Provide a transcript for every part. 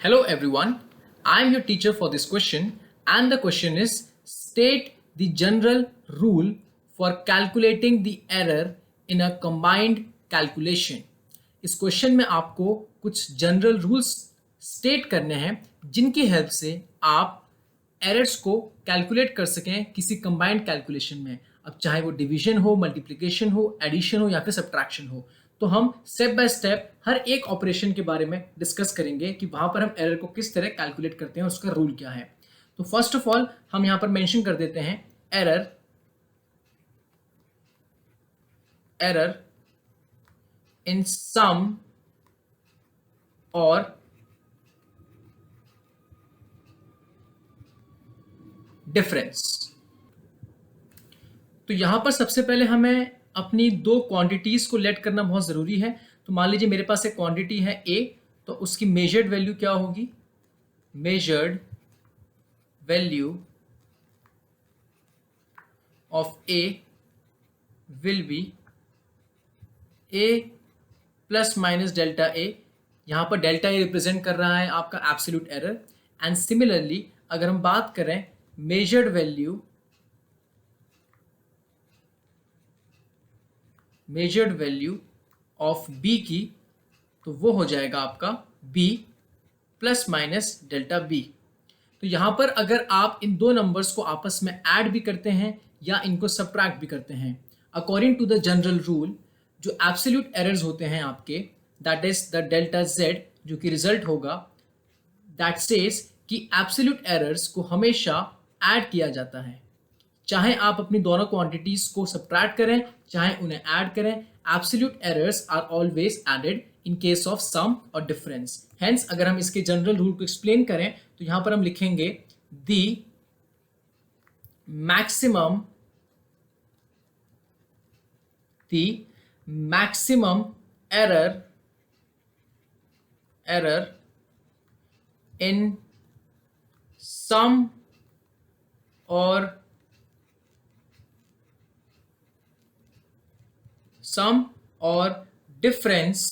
Hello everyone, I am your teacher for this question and the question is state the general rule for calculating the error in a combined calculation. इस question में आपको कुछ general rules state करने हैं जिनकी help से आप errors को कैलकुलेट कर सकें किसी कंबाइंड कैलकुलेशन में। अब चाहे वो डिवीजन हो, मल्टीप्लिकेशन हो, एडिशन हो या फिर सब्ट्रैक्शन हो, तो हम स्टेप बाय स्टेप हर एक ऑपरेशन के बारे में डिस्कस करेंगे कि वहां पर हम एरर को किस तरह कैलकुलेट करते हैं, उसका रूल क्या है। तो फर्स्ट ऑफ ऑल हम यहां पर मेंशन कर देते हैं error in some or difference. तो यहां पर सबसे पहले हमें अपनी दो क्वांटिटीज को लेट करना बहुत जरूरी है। तो मान लीजिए मेरे पास एक क्वांटिटी है ए, तो उसकी मेजर्ड वैल्यू क्या होगी? Measured value of A will be A plus minus delta A. यहां पर डेल्टा ए रिप्रेजेंट कर रहा है आपका एब्सोल्यूट एरर। एंड सिमिलरली अगर हम बात करें मेजर्ड वैल्यू ऑफ बी की, तो वो हो जाएगा आपका B plus minus delta B. तो यहां पर अगर आप इन दो नंबर्स को आपस में ऐड भी करते हैं या इनको सब्ट्रैक्ट भी करते हैं, according to the general rule जो एब्सोल्यूट एरर्स होते हैं आपके, that is the delta Z, जो कि रिजल्ट होगा, दैट सेज कि एब्सोल्यूट एरर्स को हमेशा ऐड किया जाता है। चाहे आप अपनी दोनों क्वांटिटीज को सब्ट्रैक्ट करें चाहे उन्हें ऐड करें, absolute errors are always added in case of sum or difference. Hence अगर हम इसके जनरल रूल को एक्सप्लेन करें तो यहां पर हम लिखेंगे the maximum error in sum or difference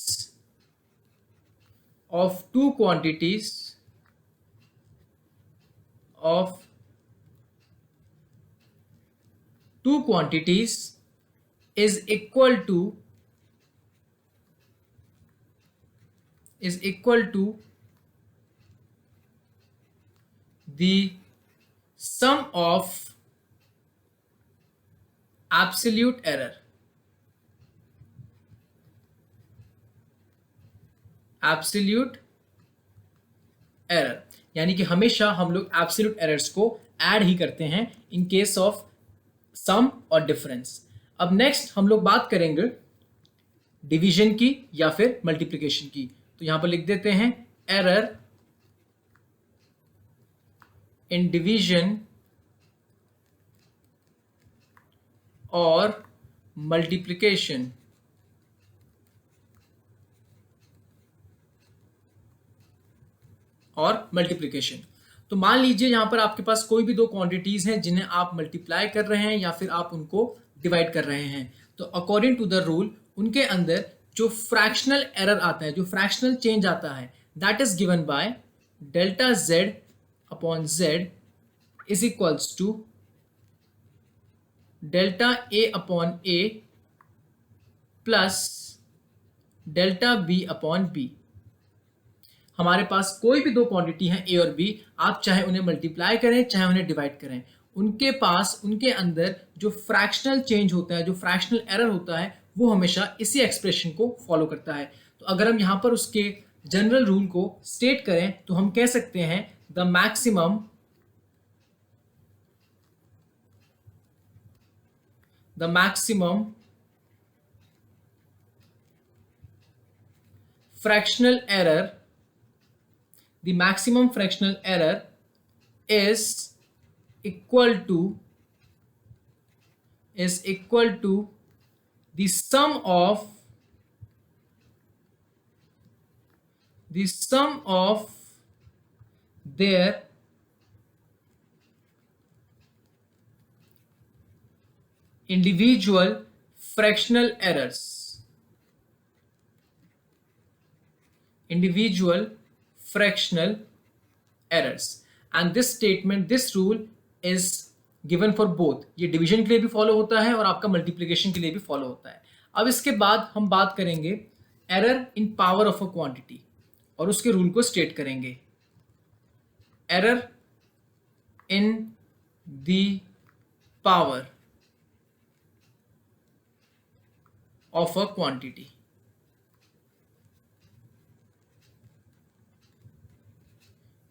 of two quantities is equal to the sum of absolute error। Absolute error यानी कि हमेशा हम लोग एब्सोल्यूट एरर्स को ऐड ही करते हैं इन case of sum or difference. अब नेक्स्ट हम लोग बात करेंगे डिवीजन की या फिर मल्टीप्लिकेशन की। तो यहां पर लिख देते हैं एरर इन डिवीजन और मल्टीप्लिकेशन। तो मान लीजिए यहां पर आपके पास कोई भी दो क्वांटिटीज हैं जिन्हें आप मल्टीप्लाई कर रहे हैं या फिर आप उनको डिवाइड कर रहे हैं। तो अकॉर्डिंग टू द रूल उनके अंदर जो फ्रैक्शनल एरर आता है, जो फ्रैक्शनल चेंज आता है, that is given by delta Z upon Z is equals to delta A upon A plus delta B upon B. हमारे पास कोई भी दो क्वांटिटी हैं ए और बी, आप चाहे उन्हें मल्टीप्लाई करें चाहे उन्हें डिवाइड करें, उनके अंदर जो फ्रैक्शनल चेंज होता है, जो फ्रैक्शनल एरर होता है, वो हमेशा इसी एक्सप्रेशन को फॉलो करता है। तो अगर हम यहां पर उसके जनरल रूल को स्टेट करें तो हम कह सकते हैं the maximum fractional error is equal to the sum of their individual fractional errors। fractional errors. And this statement, this rule is given for both. ये डिवीजन के लिए भी फॉलो होता है और आपका मल्टीप्लिकेशन के लिए भी फॉलो होता है. अब इसके बाद हम बात करेंगे error in power of a quantity और उसके रूल को स्टेट करेंगे. Error in the power of a quantity.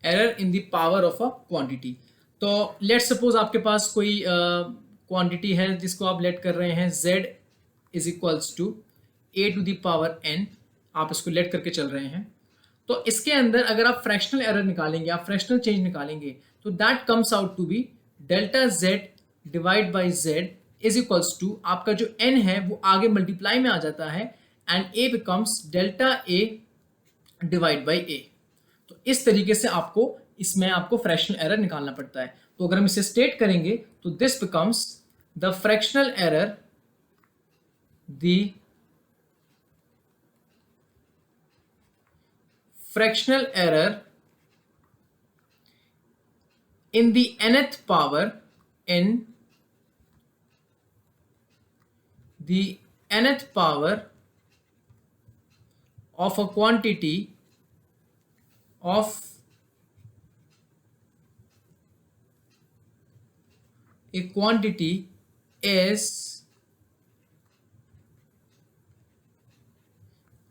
Error in the power of a quantity. तो लेट सपोज आपके पास कोई क्वांटिटी है जिसको आप लेट कर रहे हैं z is equals to a to the power n. आप इसको लेट करके चल रहे हैं. तो इसके अंदर अगर आप फ्रैक्शनल एरर निकालेंगे, आप फ्रैक्शनल चेंज निकालेंगे, तो that comes out to be delta z divide by z is equals to आपका जो n है वो आगे मल्टीप्लाई में आ जाता है and a becomes delta a divide by a. तो इस तरीके से आपको इसमें आपको फ्रैक्शनल एरर निकालना पड़ता है. तो अगर हम इसे स्टेट करेंगे तो this becomes the fractional error, the fractional error in the nth power, in the nth power of a quantity of a quantity is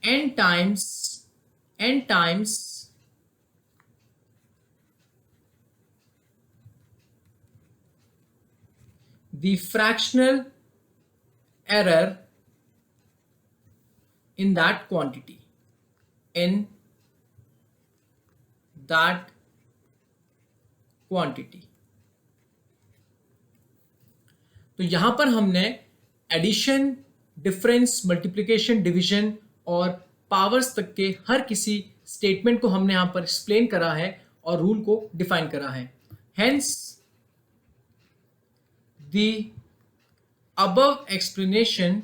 n times the fractional error in that quantity, in that quantity. तो यहां पर हमने addition, difference, multiplication, division और powers तक के हर किसी statement को हमने यहां पर एक्सप्लेन करा है और रूल को डिफाइन करा है. Hence the above explanation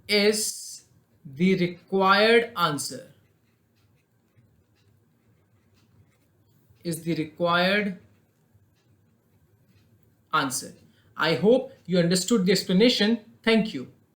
is the required answer, is the required answer. I hope you understood the explanation. Thank you.